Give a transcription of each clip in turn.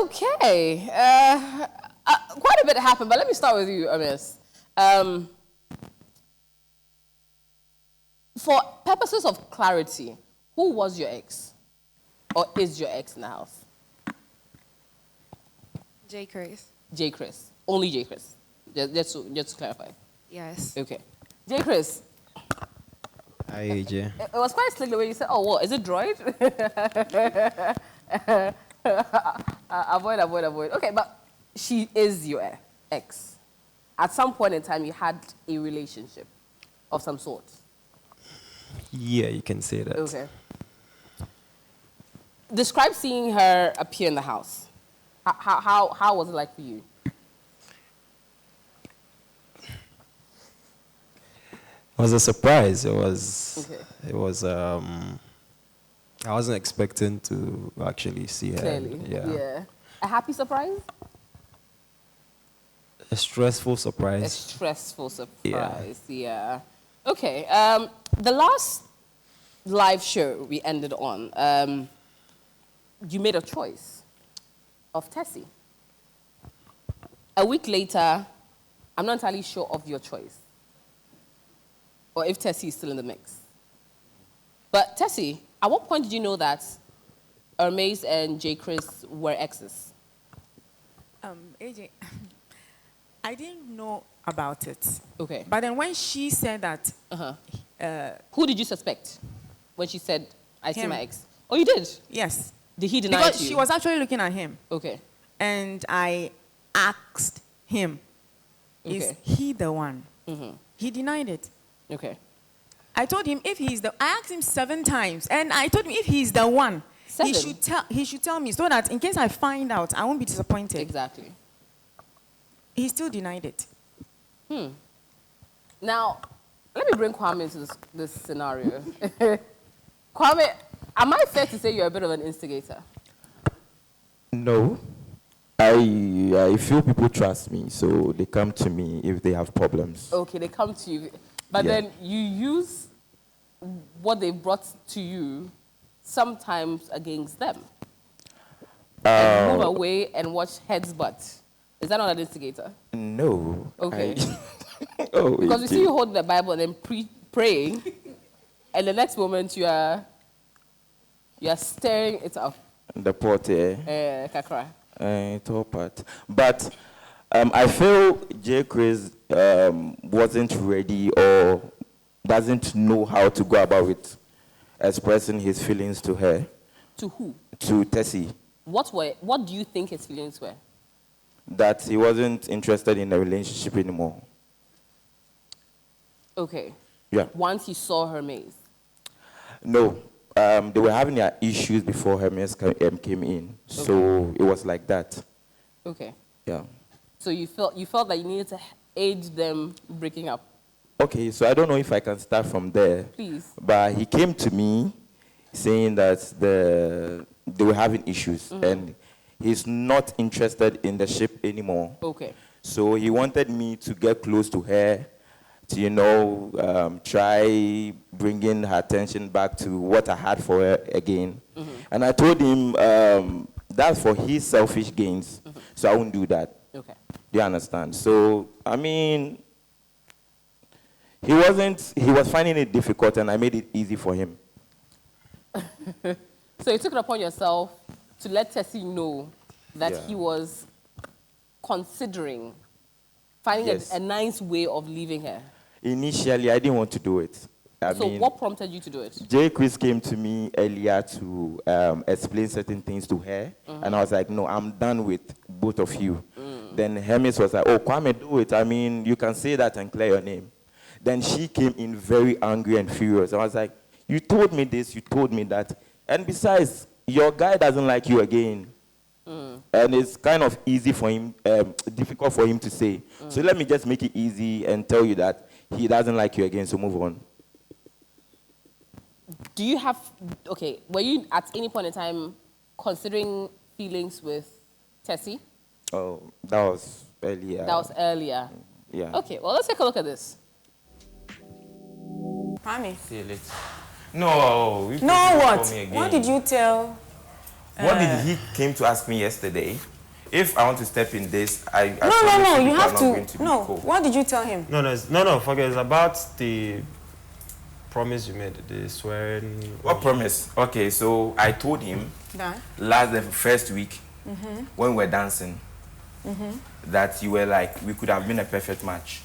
Okay. Quite a bit happened, but let me start with you, Hermes. For purposes of clarity, who was your ex? Or is your ex in the house? JeyChrys. JeyChrys. Only JeyChrys. Just to clarify. Yes. Okay. JeyChrys. Hi, AJ. It was quite slick the way you said, oh, what? Is it droid? Avoid. Okay, but she is your ex. At some point in time, you had a relationship of some sort. Yeah, you can say that. Okay. Describe seeing her appear in the house. How was it like for you? It was a surprise. It was. Okay. It was. I wasn't expecting to actually see her. Clearly. Yeah. A happy surprise? A stressful surprise. A stressful surprise. Yeah. Okay. The last live show we ended on, you made a choice of Tessie. A week later, I'm not entirely sure of your choice, or if Tessie is still in the mix. But Tessie, at what point did you know that Hermes and JeyChrys were exes? AJ, I didn't know about it. Okay. But then when she said that... Who did you suspect when she said, I see him. my ex? Oh, you did? Yes. Did he deny it Because to you? she was actually looking at him. Okay. And I asked him, is he the one? He denied it. Okay. I told him if he's the... I asked him 7 times. And I told him if he's the one, 7? he should tell me so that in case I find out, I won't be disappointed. Exactly. He still denied it. Now, let me bring Kwame into this scenario. Kwame, am I fair to say you're a bit of an instigator? No. I feel people trust me, so they come to me if they have problems. Okay, they come to you. But then you use what they brought to you sometimes against them. And move away and watch heads butt. Is that not an instigator? No. Okay. Oh, because we see you holding the Bible and then praying, and the next moment you are stirring it up. The pot, Kakra. Top part. But I feel JeyChrys wasn't ready or doesn't know how to go about it, expressing his feelings to her. To who? To Tessie. What do you think his feelings were? That he wasn't interested in the relationship anymore. Okay. Yeah. Once he saw Hermes. No. They were having their issues before Hermes came in. So it was like that. Okay. Yeah. So you felt that you needed to aid them breaking up. Okay, so I don't know if I can start from there. Please. But he came to me saying that they were having issues and he's not interested in the ship anymore. Okay. So he wanted me to get close to her, to, try bringing her attention back to what I had for her again. And I told him that's for his selfish gains, so I won't do that. Okay. Do you understand? So, I mean, he was finding it difficult, and I made it easy for him. So you took it upon yourself to let Tessie know that he was considering finding a nice way of leaving her. Initially, I didn't want to do it. So what prompted you to do it? JeyChrys came to me earlier to explain certain things to her, and I was like, no, I'm done with both of you. Then Hermes was like, oh, Kwame, do it. I mean, you can say that and clear your name. Then she came in very angry and furious. I was like, you told me this, you told me that. And besides, your guy doesn't like you again. And it's kind of easy for him, difficult for him to say. So let me just make it easy and tell you that he doesn't like you again, so move on. Do you have, were you at any point in time considering feelings with Tessie? Oh, that was earlier. That was earlier. Yeah. Okay, well, let's take a look at this. Kwame. See you later. No, No, what? What did you tell What did he came to ask me yesterday? If I want to step in this, I no, you have to no. What did you tell him? No, forget. It's about the promise you made, the swearing. What promise? Okay, so I told him the first week when we were dancing that you were like, we could have been a perfect match.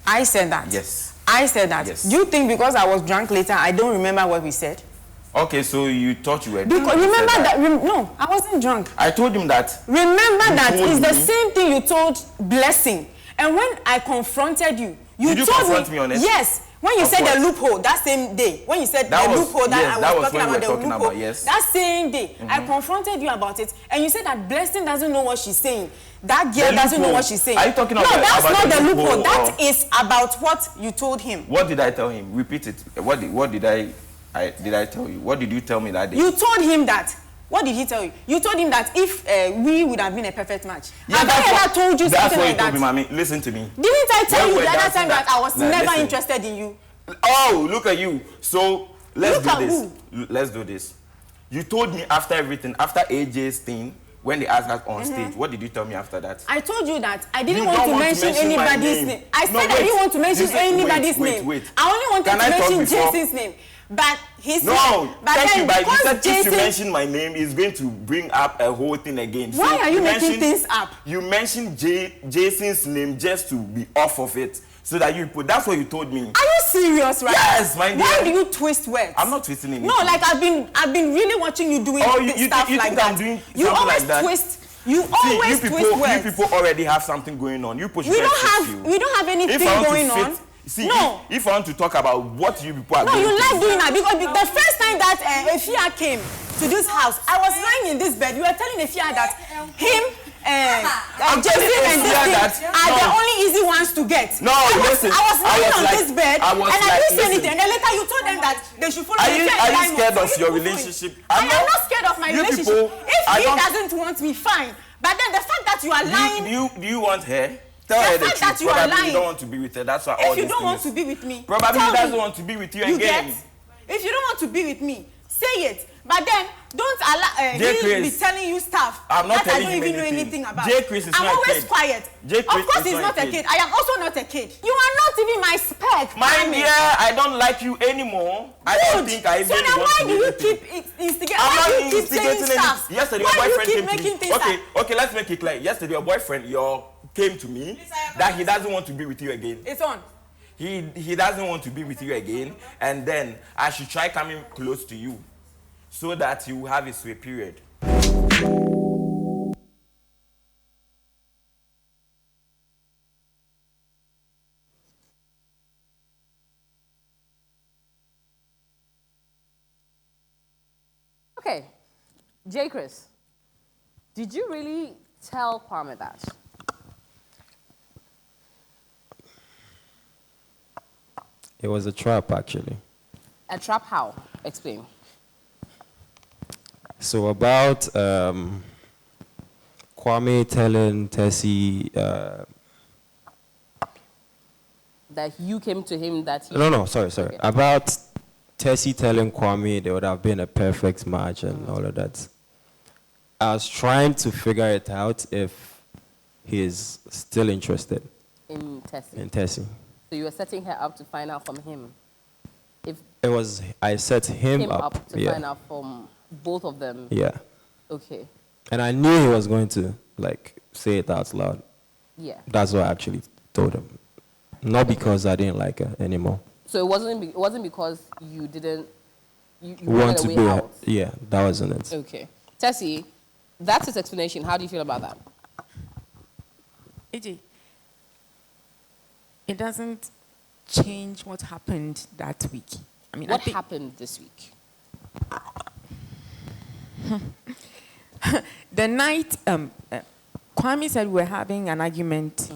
I said that? Yes. I said that? Yes. Do you think because I was drunk later, I don't remember what we said? Okay, so you thought you were drunk. Because remember that? No, I wasn't drunk. I told him that. Remember that it's the same thing you told Blessing. And when I confronted you, Did you confront me on it? Yes. When you said the loophole that same day, when you said the loophole that I was talking about, the loophole, that same day, I confronted you about it, and you said that Blessing doesn't know what she's saying. That girl doesn't know what she's saying. Are you talking about? No, that's not the loophole. That is about what you told him. What did I tell him? Repeat it. What did I tell you? What did you tell me that day? You told him that. What did he tell you? You told him that if we would have been a perfect match. Yeah, have I ever told you something like that? That's what you told me, Mommy. Listen to me. Didn't I tell you the other time that I was never interested in you? Oh, look at you. So let's do this. Who? Let's do this. You told me after everything, after AJ's thing, when they asked us on stage, what did you tell me after that? I told you that I didn't want to mention anybody's name. I said I didn't want to mention anybody's name. Wait. I only wanted to mention Jason's name. But he said, thank you, but you said if you mention my name, it's going to bring up a whole thing again. Why are you making things up? You mentioned Jason's name just to be off of it. So that you put, that's what you told me. Are you serious, right? Yes, my dear. Why do you twist words? I'm not twisting anything. No, like I've been really watching you doing stuff like that. I'm doing you always like that? Twist. You always twist words. You people already have something going on. You push. We don't have anything going on. See, if I want to talk about what you people are doing. No, you like doing that because the first time that Efia came to this house, I was lying in this bed. You were telling Efia that him, Jason and this thing are the only easy ones to get. No, listen. I was lying on this bed and I didn't say anything. And then later you told them that they should follow me. Are you scared of your relationship? I am not scared of my relationship. If he doesn't want me, fine. But then the fact that you are lying. Do you want her? Tell her the truth. That you are lying. You don't want to be with her. That's why all this. If you don't want to be with me, probably he doesn't want to be with you again. If you don't want to be with me, say it. But then don't allow him be telling you stuff I'm not that telling I don't even know anything about. JeyChrys is I'm not always a kid. quiet. JeyChrys of course he's not a kid. I am also not a kid. You are not even my spec. My dear, I don't like you anymore. I don't think I even want to. So now why do you keep instigating? Why do you keep saying stuff? Yesterday your boyfriend came to me. Okay, let's make it clear. Yesterday your boyfriend came to me that he doesn't want to be with you again. It's on. He doesn't want to be with you again, and then I should try coming close to you so that you will have a sweet period. Okay, JeyChrys, did you really tell Kwame that? It was a trap, actually. A trap how? Explain. So about Kwame telling Tessie... that you came to him that he... No, sorry. Okay. About Tessie telling Kwame there would have been a perfect match and all of that. I was trying to figure it out if he's still interested. In Tessie? In Tessie. So you were setting her up to find out from him? I set him up to find out from both of them? Yeah. Okay. And I knew he was going to, say it out loud. Yeah. That's what I actually told him. Not because I didn't like her anymore. So it wasn't because you didn't... You want to be out? Yeah, that wasn't it. Okay. Tessie, that's his explanation. How do you feel about that? AJ, it doesn't change what happened that week. What happened this week? The night Kwame said we were having an argument.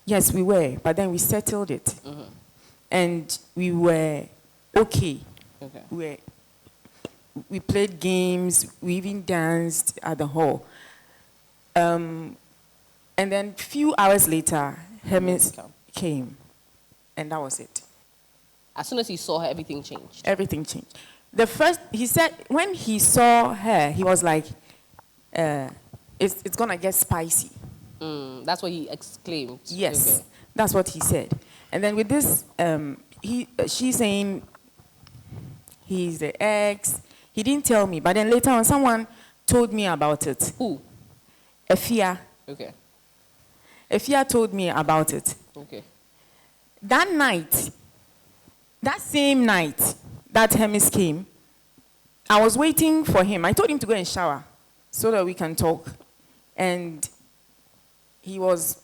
Yes, we were, but then we settled it. And we were okay. We played games, we even danced at the hall. And then a few hours later, Hermes came, and that was it. As soon as he saw her, everything changed? Everything changed. He said, when he saw her, he was like, it's going to get spicy. That's what he exclaimed. Yes, okay. That's what he said. And then with this, she's saying he's the ex. He didn't tell me, but then later on, someone told me about it. Who? Efia. Okay. Efia told me about it. Okay. That night, that same night that Hermes came, I was waiting for him. I told him to go and shower so that we can talk. And he was,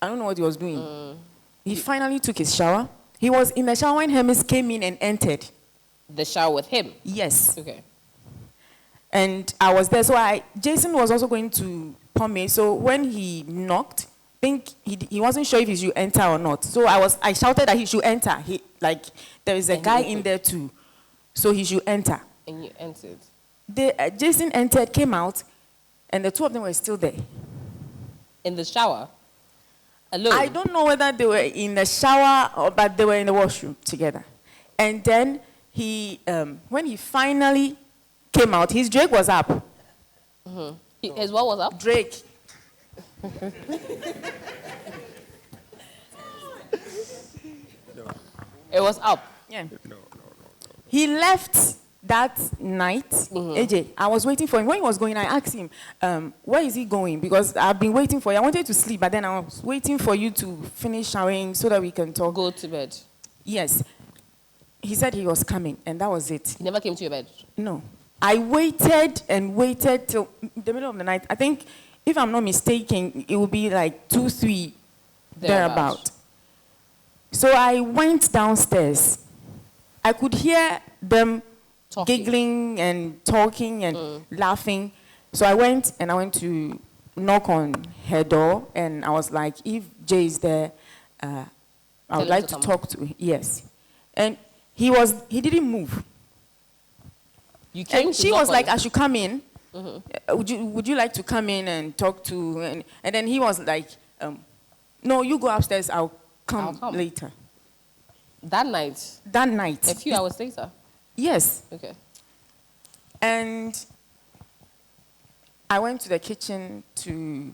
I don't know what he was doing. He finally took his shower. He was in the shower when Hermes came in and entered. The shower with him? Yes. Okay. And I was there. So Jason was also going to Pommy. So when he knocked, I think he wasn't sure if he should enter or not. So I shouted that he should enter. There is a guy in there too. So he should enter. And you entered? Jason entered, came out, and the two of them were still there. In the shower? Alone? I don't know whether they were in the shower, but they were in the washroom together. And then when he finally came out, his Drake was up. His what was up? Drake. It was up. Yeah. He left that night. AJ, I was waiting for him. When he was going, I asked him, where is he going? Because I've been waiting for you. I wanted to sleep, but then I was waiting for you to finish showering so that we can talk. Go to bed. Yes. He said he was coming, and that was it. He never came to your bed? No. I waited and waited till the middle of the night. I think, if I'm not mistaken, it would be like 2, 3, thereabout. So I went downstairs. I could hear them giggling and talking and laughing. So I went to knock on her door, and I was like, if Jay is there, I would like to talk to him. Yes. And he didn't move. You came and she was like, I should come in. Would you like to come in and talk to? And then he was like, no, you go upstairs. I'll come later. That night? That night. A few hours later? Yes. Okay. And I went to the kitchen to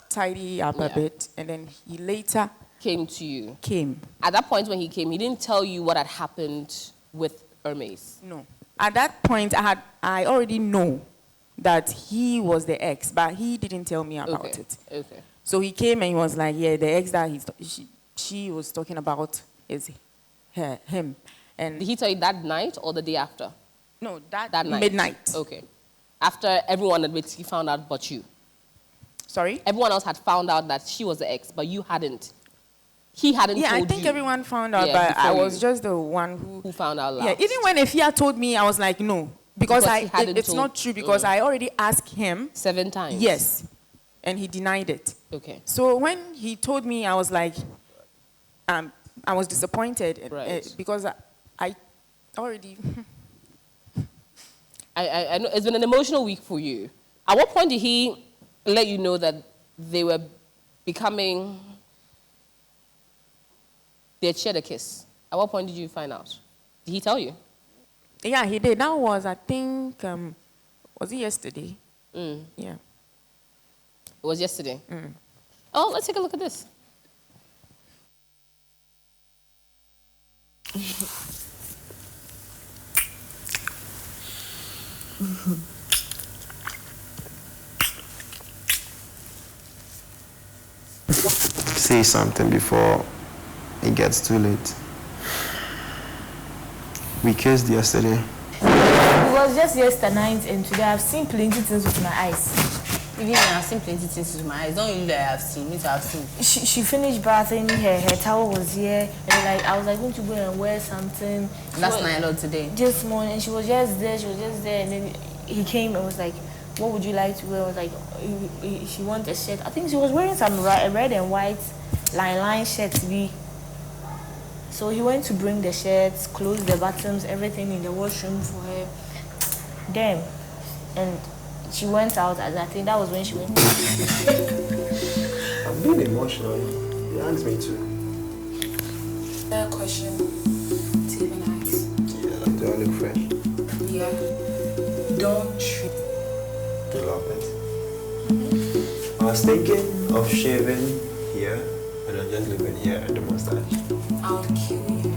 tidy up a bit, and then he later came to you. Came. At that point when he came, he didn't tell you what had happened with Hermes? No. At that point, I already know that he was the ex, but he didn't tell me about it. Okay. So he came and he was like, yeah, the ex that she was talking about is him. And did he tell you that night or the day after? No, that night. Midnight. Okay. After everyone had basically found out but you. Sorry? Everyone else had found out that she was the ex, but you hadn't. He hadn't told you. Yeah, I think everyone found out, but I was just the one who found out last. Yeah, even when Efia told me, I was like, no. Because it's not true, because I already asked him. 7 times? Yes. And he denied it. Okay. So when he told me, I was like, I was disappointed. Right. Because I already... I know it's been an emotional week for you. At what point did he let you know that they were becoming... They had shared a kiss? At what point did you find out? Did he tell you? Yeah, he did. That was, I think, was it yesterday? Yeah. It was yesterday? Oh, let's take a look at this. Say something before it gets too late. We kissed yesterday. It was just yesterday night, and today I've seen plenty things with my eyes. Even I've seen plenty things with my eyes. Don't you know that I've seen? Me too, I've seen. She finished bathing, her towel was here, and I was like going to go and wear something. Last night or today? This morning, she was just there, and then he came and was like, what would you like to wear? I was like, she wanted a shirt. I think she was wearing some red and white line shirt to be. So he went to bring the shirts, clothes, the buttons, everything in the washroom for her. Damn. And she went out, and I think that was when she went. I'm being emotional. You asked me to. A question to even ask. Yeah, do I look fresh? Yeah. Don't treat You love it. I was thinking of shaving here and then just leaving here at the mustache. I'll kill you.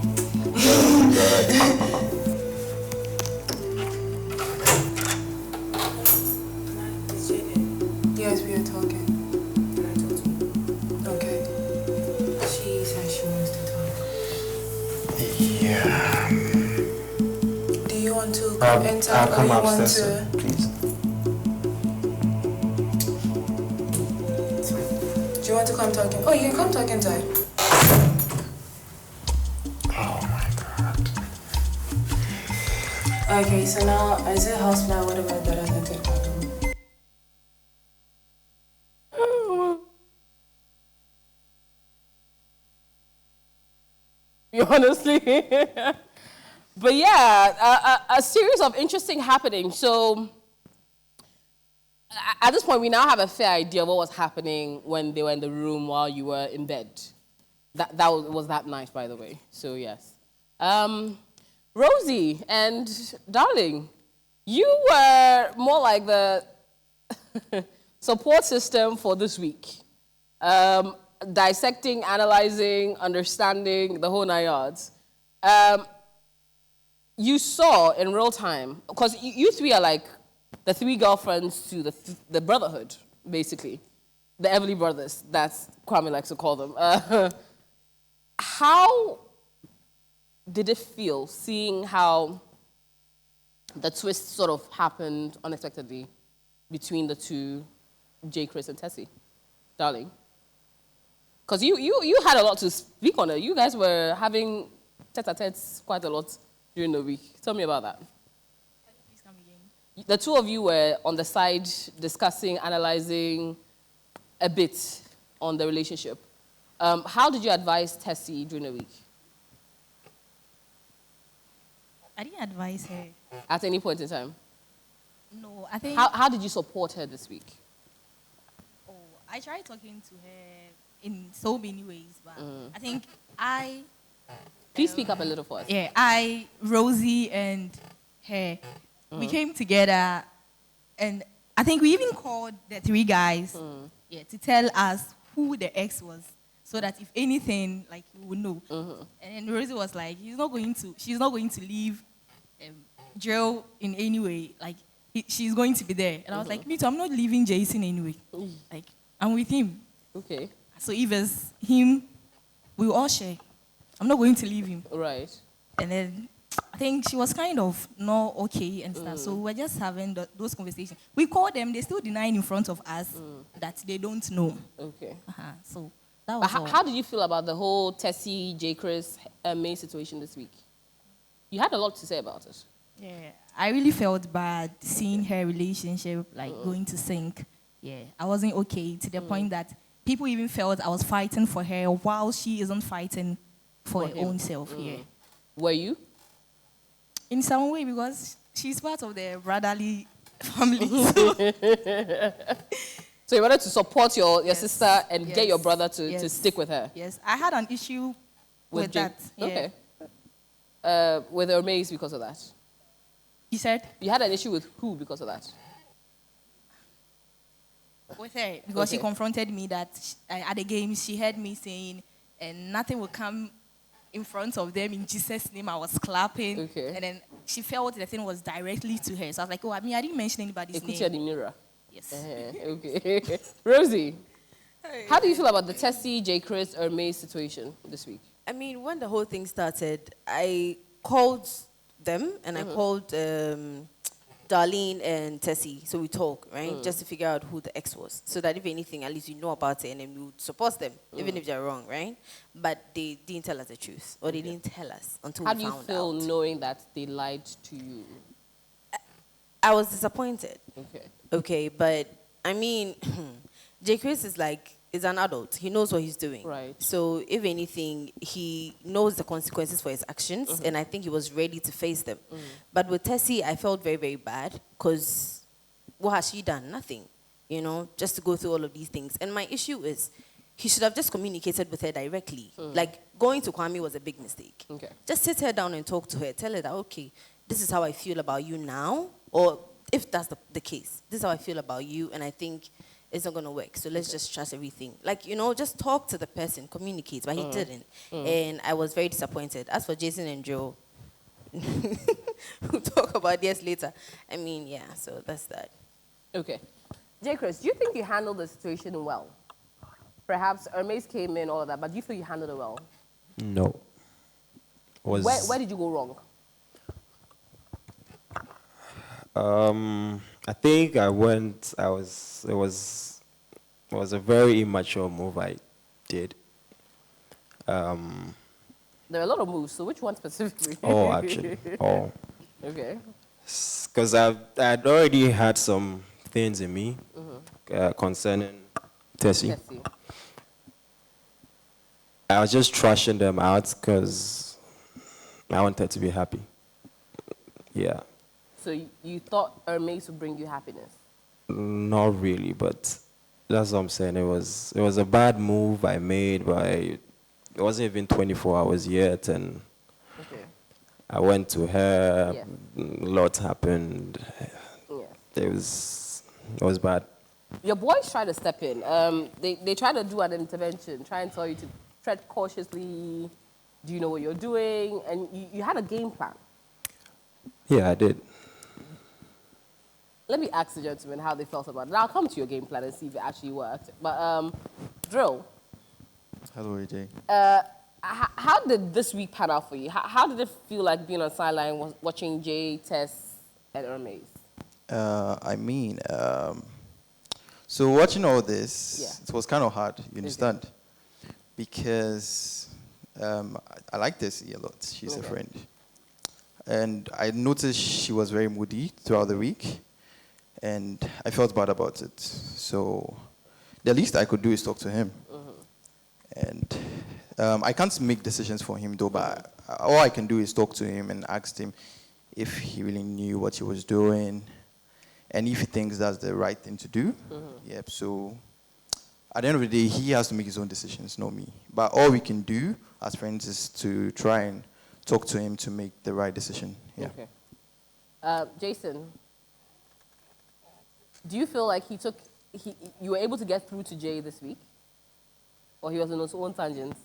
Yes, we are talking. Okay. She says she wants to talk. Yeah. Do you want to enter I'll or come you want upstairs, to? please. Do you want to come talking? Oh, you can come talk inside. Oh my God. Okay, so now I say house now, what about that other thing? Honestly. But yeah, a series of interesting happenings. So at this point, we now have a fair idea of what was happening when they were in the room while you were in bed. That was that night, by the way. So yes. Rosie and darling, you were more like the support system for this week. Dissecting, analyzing, understanding, the whole 9 yards. You saw in real time, because you three are like the 3 girlfriends to the brotherhood, basically. The Everly brothers, that's Kwame likes to call them. How did it feel seeing how the twist sort of happened unexpectedly between the two, JeyChrys and Tessie? Darling? Because you had a lot to speak on it. You guys were having tete-a-tetes quite a lot during the week. Tell me about that. Please come again. The two of you were on the side discussing, analyzing a bit on the relationship. How did you advise Tessie during the week? I didn't advise her. At any point in time? No, I think... How did you support her this week? Oh, I tried talking to her in so many ways, but I think Please speak up a little for us. Yeah, Rosie and her, we came together, and I think we even called the 3 guys to tell us who the ex was, so that if anything, like, we would know. And then Rosie was like, she's not going to leave Joe in any way. Like, she's going to be there. And I was like, me too, I'm not leaving Jason anyway. Like, I'm with him. Okay. So if it's him, we will all share. I'm not going to leave him. Right. And then I think she was kind of not okay and stuff. So we were just having those conversations. We called them, they still denying in front of us that they don't know. Okay. So that was all. How did you feel about the whole Tessie, JeyChrys, Hermes situation this week? You had a lot to say about it. Yeah, I really felt bad seeing her relationship like going to sink. Yeah, I wasn't okay to the point that people even felt I was fighting for her while she isn't fighting for her own self. Yeah. Were you? In some way, because she's part of the brotherly family. So you wanted to support your sister and get your brother to stick with her? Yes, I had an issue with that. Okay. With Hermes because of that? You said? You had an issue with who because of that? With her, because she confronted me that at the game she heard me saying, and nothing would come in front of them in Jesus' name. I was clapping. Okay. And then she felt the thing was directly to her. So I was like, oh, I didn't mention anybody's name. The mirror. Yes. Okay. Rosie, how do you feel about the Tessie, JeyChrys, Hermes situation this week? I mean, when the whole thing started, I called them and I called Darlene and Tessie, so we talk, right? Just to figure out who the ex was, so that if anything, at least you know about it and then we would support them, even if they're wrong, right? But they didn't tell us the truth, or they didn't tell us until we found out. How do you feel knowing that they lied to you? I was disappointed. Okay, but I mean, JeyChrys is an adult. He knows what he's doing. Right. So if anything, he knows the consequences for his actions, and I think he was ready to face them. But with Tessie, I felt very, very bad, because what has she done? Nothing, just to go through all of these things. And my issue is, he should have just communicated with her directly. Like, going to Kwame was a big mistake. Okay. Just sit her down and talk to her. Tell her that, okay, this is how I feel about you now, or if that's the case, this is how I feel about you, and I think it's not going to work. So let's just trust everything. Like, you know, just talk to the person, communicate. But he didn't. And I was very disappointed. As for Jason and Joe, we'll talk about this later. I mean, yeah, so that's that. Okay. JeyChrys, do you think you handled the situation well? Perhaps Hermes came in, all of that, but do you feel you handled it well? No. Where did you go wrong? I think it was a very immature move I did. There are a lot of moves, so which one specifically? Oh, actually. Oh. Okay. Because I'd already had some things in me concerning Tessie. I was just trashing them out because I wanted to be happy. Yeah. So you thought Hermes would bring you happiness? Not really, but that's what I'm saying. It was a bad move I made, but it wasn't even 24 hours yet, and I went to her. Yeah. A lot happened. Yeah. It was bad. Your boys tried to step in. They tried to do an intervention, try and tell you to tread cautiously. Do you know what you're doing? And you had a game plan. Yeah, I did. Let me ask the gentlemen how they felt about it. I'll come to your game plan and see if it actually worked. But Drill. Hello, AJ. How did this week pan out for you? How did it feel like being on sideline watching Jay, Tess, and Hermes? So watching all this, it was kind of hard, you understand? Because I like Tessie a lot. She's a friend. And I noticed she was very moody throughout the week, and I felt bad about it. So the least I could do is talk to him. And I can't make decisions for him, though, but all I can do is talk to him and ask him if he really knew what he was doing and if he thinks that's the right thing to do. Yep, so at the end of the day, he has to make his own decisions, not me. But all we can do as friends is to try and talk to him to make the right decision. Yeah. Okay. Jason, do you feel like you were able to get through to Jay this week? Or he was on his own tangents?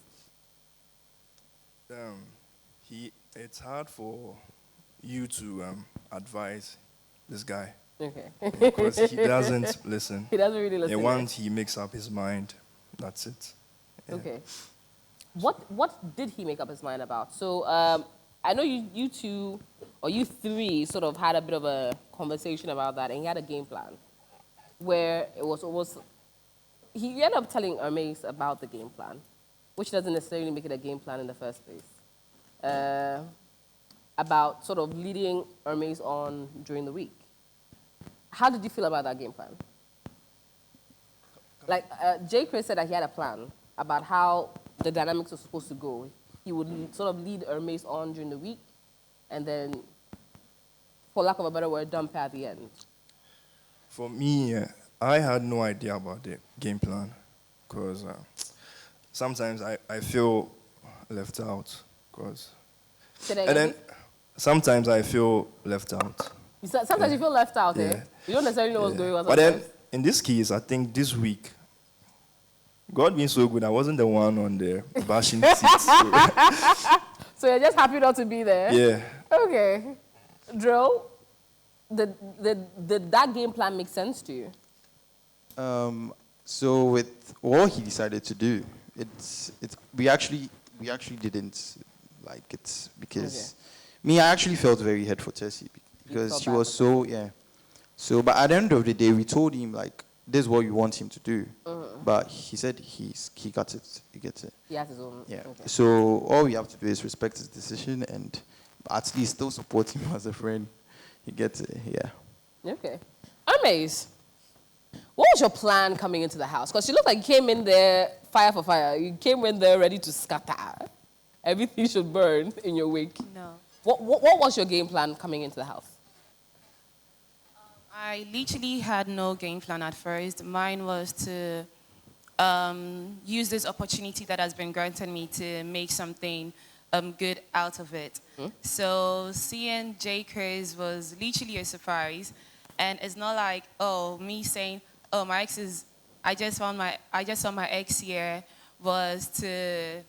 It's hard for you to advise this guy. Okay. Because he doesn't listen. He doesn't really listen. And once he makes up his mind, that's it. Yeah. Okay. What did he make up his mind about? So I know you two, or you three, sort of had a bit of a conversation about that, and he had a game plan where it was almost... He ended up telling Hermes about the game plan, which doesn't necessarily make it a game plan in the first place, about sort of leading Hermes on during the week. How did you feel about that game plan? Like, JeyChrys said that he had a plan about how the dynamics were supposed to go. He would sort of lead Hermes on during the week, and then, for lack of a better word, dump her at the end. For me, I had no idea about the game plan because sometimes I feel left out. And then sometimes I feel left out. Sometimes you feel left out, eh? You don't necessarily know what's going on. But then, in this case, I think this week, God being so good, I wasn't the one on the bashing seat. So you're just happy not to be there? Yeah. Okay. Drill, did that game plan make sense to you? So with what he decided to do, we actually didn't like it because I actually felt very hurt for Tessie because she was so So, but at the end of the day, we told him like this is what we want him to do, but he said he got it. He gets it. He has his own. Yeah. Okay. So all we have to do is respect his decision and at least still support him as a friend. He gets it. Yeah. Okay. Hermes, what was your plan coming into the house? Because you looked like you came in there fire for fire. You came in there ready to scatter. Everything should burn in your wake. No. What was your game plan coming into the house? I literally had no game plan at first. Mine was to use this opportunity that has been granted me to make something good out of it. So seeing JeyChrys was literally a surprise. And it's not like, oh, me saying, oh, my ex is, I just saw my ex here was to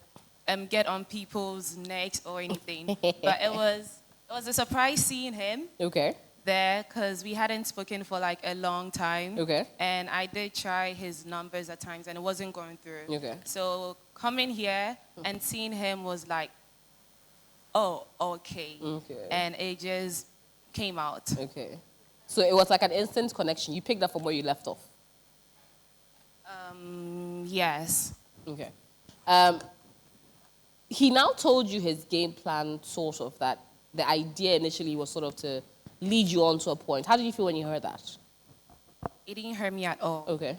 get on people's necks or anything. But it was a surprise seeing him. Okay. There, because we hadn't spoken for like a long time. Okay. And I did try his numbers at times and it wasn't going through. Okay. So coming here and seeing him was like, oh, okay. Okay. And it just came out. Okay. So it was like an instant connection. You picked up from where you left off. Yes. Okay. He now told you his game plan, sort of, that the idea initially was sort of to lead you on to a point. How did you feel when you heard that? It didn't hurt me at all. Okay.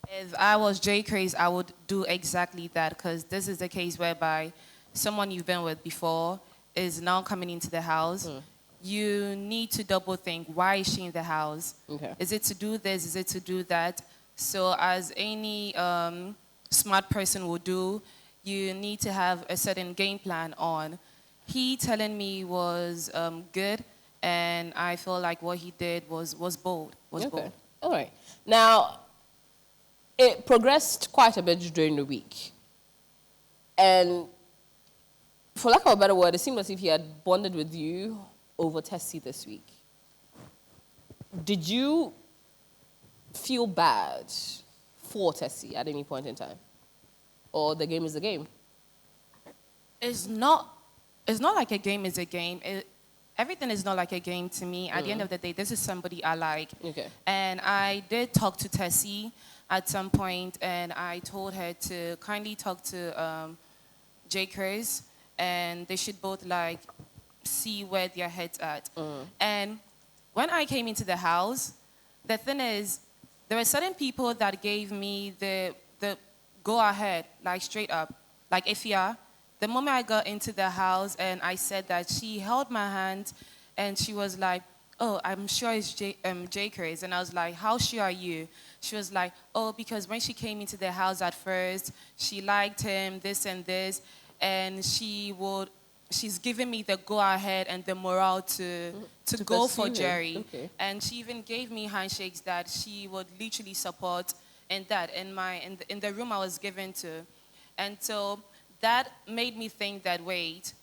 If I was JeyChrys, I would do exactly that, because this is the case whereby someone you've been with before is now coming into the house. You need to double think, why is she in the house? Okay. Is it to do this? Is it to do that? So as any smart person would do, you need to have a certain game plan on. He telling me was good, and I feel like what he did was bold. Bold. All right. Now, it progressed quite a bit during the week. And for lack of a better word, it seemed as if he had bonded with you over Tessie this week. Did you feel bad for Tessie at any point in time? Or the game is the game? It's not like a game is a game. Everything is not like a game to me. At the end of the day, this is somebody I like. Okay. And I did talk to Tessie at some point, and I told her to kindly talk to JeyChrys, and they should both like see where their head's at. And when I came into the house, the thing is, there were certain people that gave me the go ahead, like straight up, like Ifya. The moment I got into the house and I said that, she held my hand and she was like, oh, I'm sure it's JeyChrys. And I was like, how sure are you? She was like, oh, because when she came into the house at first, she liked him, this and this, and she's giving me the go-ahead and the morale to go for Jerry. Okay. And she even gave me handshakes that she would literally support in that, in the room I was given to. And so that made me think that, wait,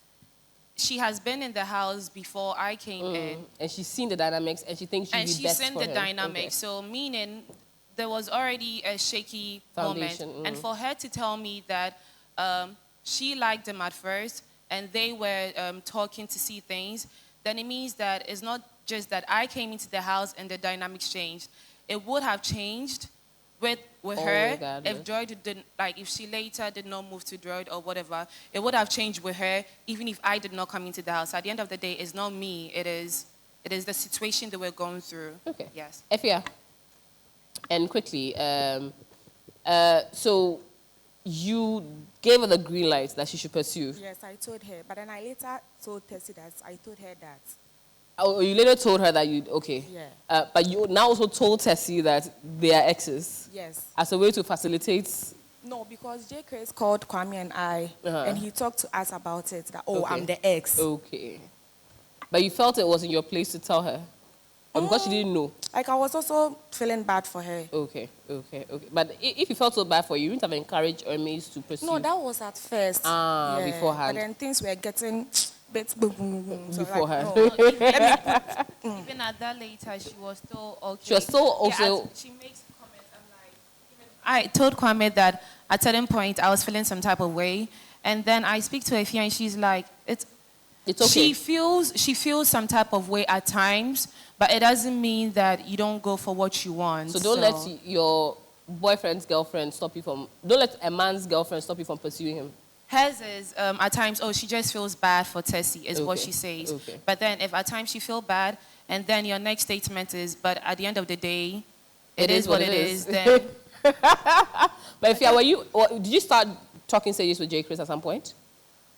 she has been in the house before I came in. And she's seen the dynamics, and she thinks she'd be best for him. And she's seen the dynamics. So meaning there was already a shaky foundation moment. And for her to tell me that she liked him at first and they were talking to see things, then it means that it's not just that I came into the house and the dynamics changed. It would have changed with her if Joy didn't, like if she later did not move to Droid or whatever, it would have changed with her even if I did not come into the house. At the end of the day, it's not me, it is the situation that we're going through. Okay. Yes. Ifya, and quickly, so you gave her the green light that she should pursue. Yes, I told her, but then I later told Tessie that I told her that. Oh, you later told her that okay. Yeah. But you now also told Tessie that they are exes. Yes. As a way to facilitate. No, because JeyChrys called Kwame and I, and he talked to us about it. That I'm the ex. Okay. But you felt it was in your place to tell her, or because she didn't know. Like I was also feeling bad for her. Okay. But if you felt so bad for you, you wouldn't have encouraged Hermes to pursue. No, that was at first. Beforehand. But then things were getting. So beforehand. Even at that later, she was still okay. She was still also. She makes comments. I told Kwame that at a certain point I was feeling some type of way, and then I speak to Ifya and she's like, it's okay. She feels some type of way at times, but it doesn't mean that you don't go for what you want. So don't let your boyfriend's girlfriend stop you from. Don't let a man's girlfriend stop you from pursuing him. Hers is, at times, she just feels bad for Tessie, is what she says. Okay. But then if at times you feel bad, and then your next statement is, but at the end of the day, it is what it is, then... But if did you start talking serious with JeyChrys at some point?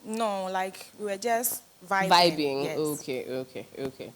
No, like we were just vibing. Yes. Okay.